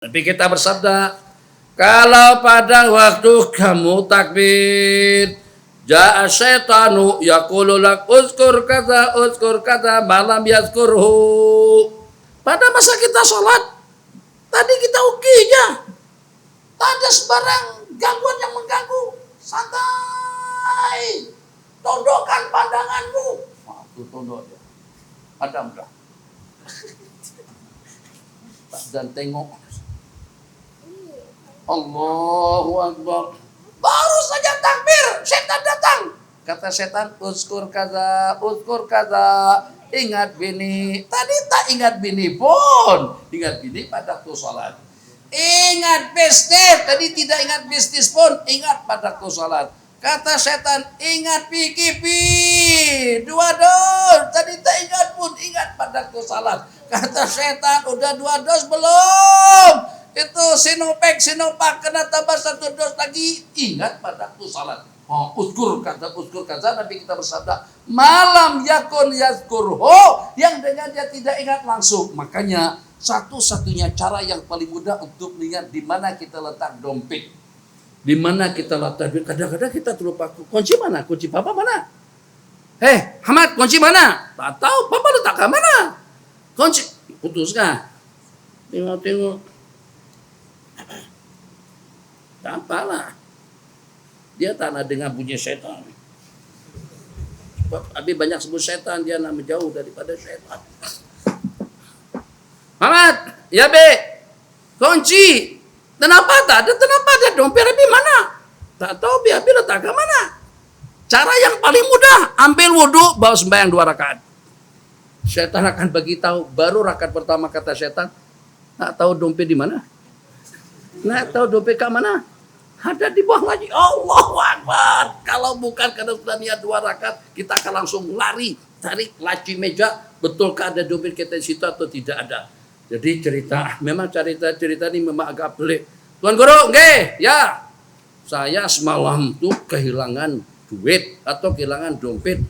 Tapi kita bersabda, kalau pada waktu kamu takbir, ja'a syaitanu yaqulu lak uzkur kata malam yazkurhu. Pada masa kita sholat, tadi kita aja. Tak ada sebarang gangguan yang mengganggu. Santai. Tundukkan pandanganmu. Wah, itu tunduk dia. Adam dah. Dan tengok. Allahu Akbar. Baru saja takbir, setan datang. Kata setan, uskur kaza. Ingat bini. Tadi tak ingat bini pun. Ingat bini pada waktu sholat. Ingat bisnis. Tadi tidak ingat bisnis pun. Ingat pada waktu sholat. Kata setan, ingat pikipi. 2 dos. Tadi tak ingat pun. Ingat pada waktu sholat. Kata setan, udah 2 dos belum? Itu Sinovac kena tambah 1 dos lagi. Ingat pada waktu salat. Oh, uskur kata Nabi kita bersabda, malam yakun yazkurhu, yang dengan dia tidak ingat langsung. Makanya satu-satunya cara yang paling mudah untuk melihat di mana kita letak dompet. Di mana kita letak duit. Kadang-kadang kita terlupa, kunci mana? Kunci papa mana? Hamad, kunci mana? Tak tahu, papa letak ke mana? Kunci putus kah? Tengok. Tak apalah. Dia tak nak dengar bunyi syaitan. Habis banyak sebut syaitan, dia nak menjauh daripada syaitan. Muhammad, ya be, kunci. Kenapa tak ada? Kenapa ada dompet Abi mana? Tak tahu Abi letak ke mana? Cara yang paling mudah, ambil wudhu, bawa sembahyang 2 rakaat. Syaitan akan bagi tahu. Baru rakaat pertama kata syaitan, tak tahu dompet di mana? Nak tahu dompet ke mana? Ada di bawah lagi. Allahu Akbar. Kalau bukan karena sudah niat 2 rakaat, kita akan langsung lari, cari laci meja, betulkah ada dompet kita di situ atau tidak ada. Jadi cerita ini memang agak pelik. Tuan Guru, nggih, ya. Saya semalam tuh kehilangan duit atau kehilangan dompet.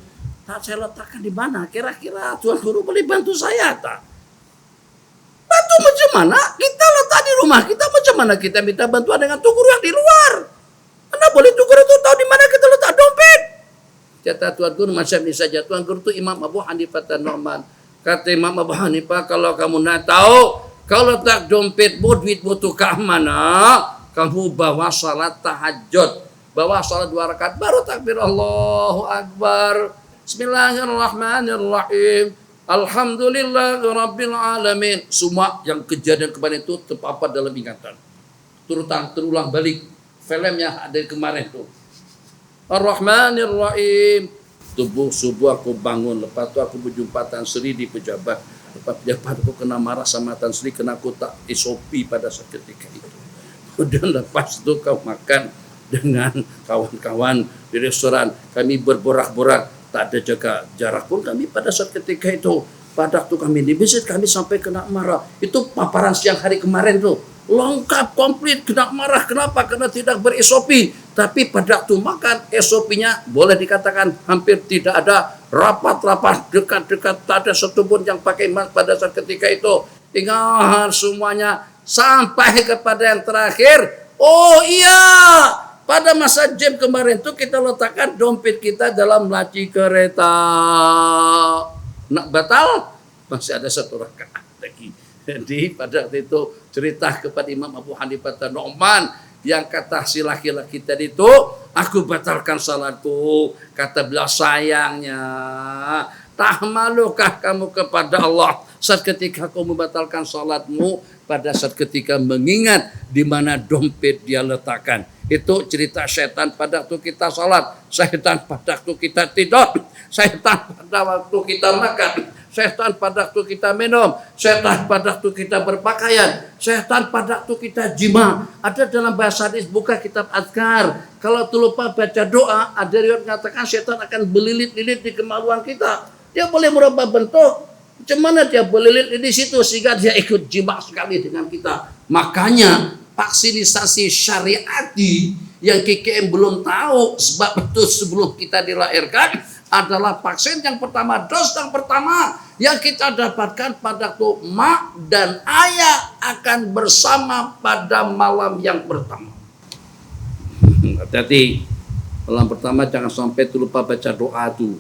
Tak saya letakkan di mana? Kira-kira Tuan Guru boleh bantu saya tak? Bantu macam mana? Kita letak di rumah kita, macam mana kita minta bantuan dengan Tuan Guru yang di luar? Mana boleh Tuan Guru itu tahu di mana kita letak dompet? Kata Tuan Guru macam ini saja. Tuan Guru itu Imam Abu Hanifah Nu'man. Kata Imam Abu Hanifah, kalau kamu nak tahu, kalau letak dompetmu, duitmu itu ke mana? Kamu bawa salat tahajud. Bawa salat 2 rakaat, baru takbir Allahu Akbar. Bismillahirrahmanirrahim. Alhamdulillah Rabbil Alamin. Semua yang kejadian kemarin itu terpapat dalam ingatan. Terulang balik filmnya ada kemarin itu. Ar-Rahmanir-Rahim. Subuh aku bangun. Lepas itu aku berjumpa Tan Sri di pejabat. Lepas pejabat aku kena marah sama Tan Sri kena aku tak SOP pada saat ketika itu. Dan lepas itu kau makan dengan kawan-kawan di restoran. Kami berborak-borak. Tak ada jaga jarak pun kami pada saat ketika itu. Pada waktu kami di masjid kami sampai kena marah. Itu paparan siang hari kemarin tuh. Lengkap, komplit, kena marah. Kenapa? Karena tidak ber-SOP. Tapi pada waktu makan SOP-nya boleh dikatakan hampir tidak ada. Rapat-rapat, dekat-dekat. Tak ada satu pun yang pakai mask pada saat ketika itu. Ingat semuanya. Sampai kepada yang terakhir. Oh iya, pada masa jam kemarin itu kita letakkan dompet kita dalam laci kereta. Nak batal? Masih ada 1 rakaat lagi. Jadi pada waktu itu cerita kepada Imam Abu Hanifah Nu'man yang kata si laki-laki tadi itu, aku batalkan salatku. Kata beliau, sayangnya tahmalukah kamu kepada Allah saat ketika kau membatalkan salatmu, pada saat ketika mengingat di mana dompet dia letakkan. Itu cerita setan pada waktu kita salat, setan pada waktu kita tidur, setan pada waktu kita makan, setan pada waktu kita minum, setan pada waktu kita berpakaian, setan pada waktu kita jima. Ada dalam bahasa hadis, buka kitab azkar. Kalau terlupa baca doa, ada riwayat mengatakan setan akan berlilit-lilit di kemaluan kita. Dia boleh merubah bentuk. Macam mana dia berlilit di situ sehingga dia ikut jima sekali dengan kita. Makanya vaksinisasi syariati yang KKM belum tahu, sebab itu sebelum kita dilahirkan adalah vaksin yang pertama, dos yang pertama yang kita dapatkan pada waktu mak dan ayah akan bersama pada malam yang pertama. Hati-hati, malam pertama jangan sampai lupa baca doa itu.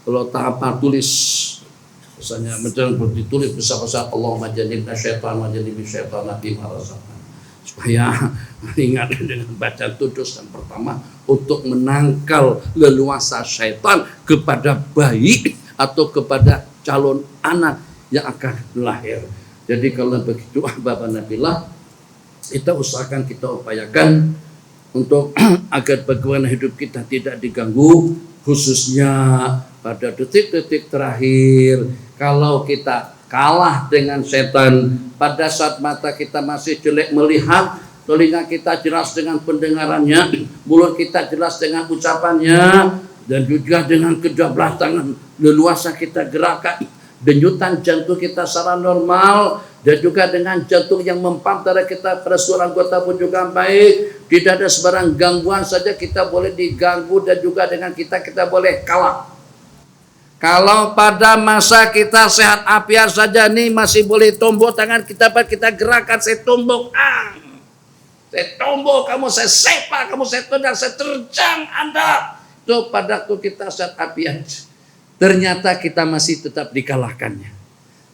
Kalau tanpa tulis, misalnya ditulis besar-besar Allahumma jannibna syaitan wa jannibi syaitana bima razaqtana. Supaya ingat dengan baca tudus yang pertama untuk menangkal leluasa syaitan kepada bayi atau kepada calon anak yang akan lahir. Jadi kalau begitu Bapak Nabilah, kita usahakan, kita upayakan untuk agar bagaimana hidup kita tidak diganggu, khususnya pada detik-detik terakhir. Kalau kita kalah dengan setan pada saat mata kita masih jelek melihat, telinga kita jelas dengan pendengarannya, mulut kita jelas dengan ucapannya, dan juga dengan kedua belah tangan leluasa kita gerakan, denyutan jantung kita secara normal, dan juga dengan jantung yang mempan pada kita pada seluruh anggota pun juga baik. Tidak ada sebarang gangguan saja kita boleh diganggu, dan juga dengan kita boleh kalah. Kalau pada masa kita sehat afiat saja nih masih boleh tombok tangan kita gerakan, saya tombok, saya tombok kamu, saya sepak kamu, saya tendang, saya terjang Anda. Itu pada waktu kita sehat afiat. Ternyata kita masih tetap dikalahkannya.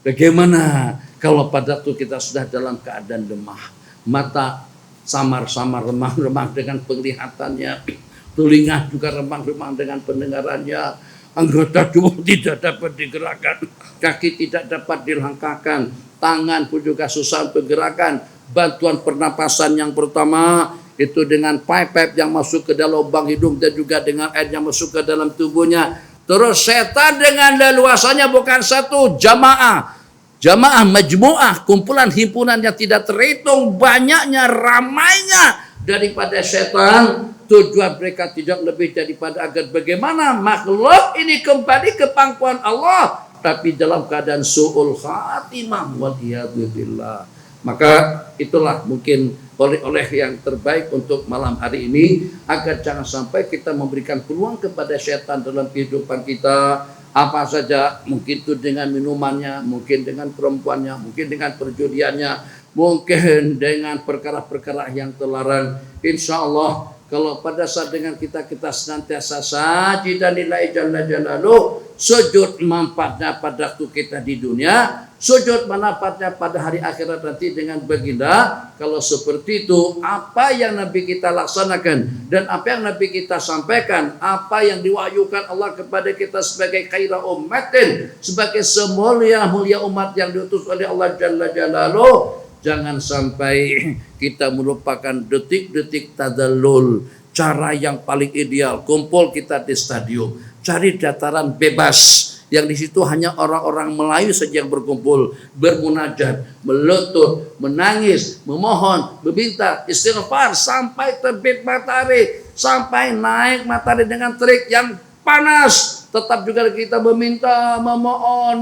Bagaimana kalau pada waktu kita sudah dalam keadaan lemah, mata samar-samar, remang-remang dengan penglihatannya, telinga juga remang-remang dengan pendengarannya, anggota tubuh tidak dapat digerakkan, kaki tidak dapat dilangkahkan, tangan pun juga susah untuk gerakan. Bantuan pernapasan yang pertama itu dengan pipe yang masuk ke dalam lubang hidung dan juga dengan air yang masuk ke dalam tubuhnya. Terus setan dengan leluasanya bukan satu, jamaah majmu'ah, kumpulan himpunan yang tidak terhitung banyaknya, ramainya daripada setan. Tujuan mereka tidak lebih daripada agar bagaimana makhluk ini kembali ke pangkuan Allah, tapi dalam keadaan su'ul khatimah waliyadzubillah. Maka itulah mungkin oleh yang terbaik untuk malam hari ini, agar jangan sampai kita memberikan peluang kepada setan dalam kehidupan kita. Apa saja, mungkin itu dengan minumannya, mungkin dengan perempuannya, mungkin dengan perjudiannya, mungkin dengan perkara-perkara yang terlarang. Insya Allah kalau pada saat dengan kita senantiasa sajidan lillahi jalla jalaluh, sujud manfaatnya pada waktu kita di dunia, sujud manfaatnya pada hari akhirat nanti dengan baginda. Kalau seperti itu, apa yang Nabi kita laksanakan dan apa yang Nabi kita sampaikan, apa yang diwahyukan Allah kepada kita sebagai khaira ummatin, sebagai semulia-mulia umat yang diutus oleh Allah jalla jalaluh, jangan sampai kita melupakan detik-detik tadallul. Cara yang paling ideal, kumpul kita di stadium, cari dataran bebas yang di situ hanya orang-orang Melayu saja yang berkumpul, bermunajat, melutut, menangis, memohon, meminta istighfar sampai terbit matahari, sampai naik matahari dengan terik yang panas. Tetap juga kita meminta, memohon.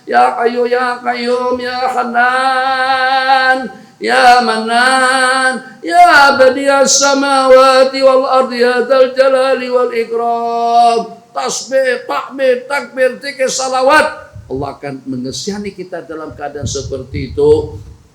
Ya Qayyum, ya Qayyum, ya Hanan, ya Manan, ya Badi'as samawati wal ardi, ya Dzal jalali wal ikram. Tasbih, takbir, takbir, zikir, salawat. Allah akan mengesihani kita dalam keadaan seperti itu.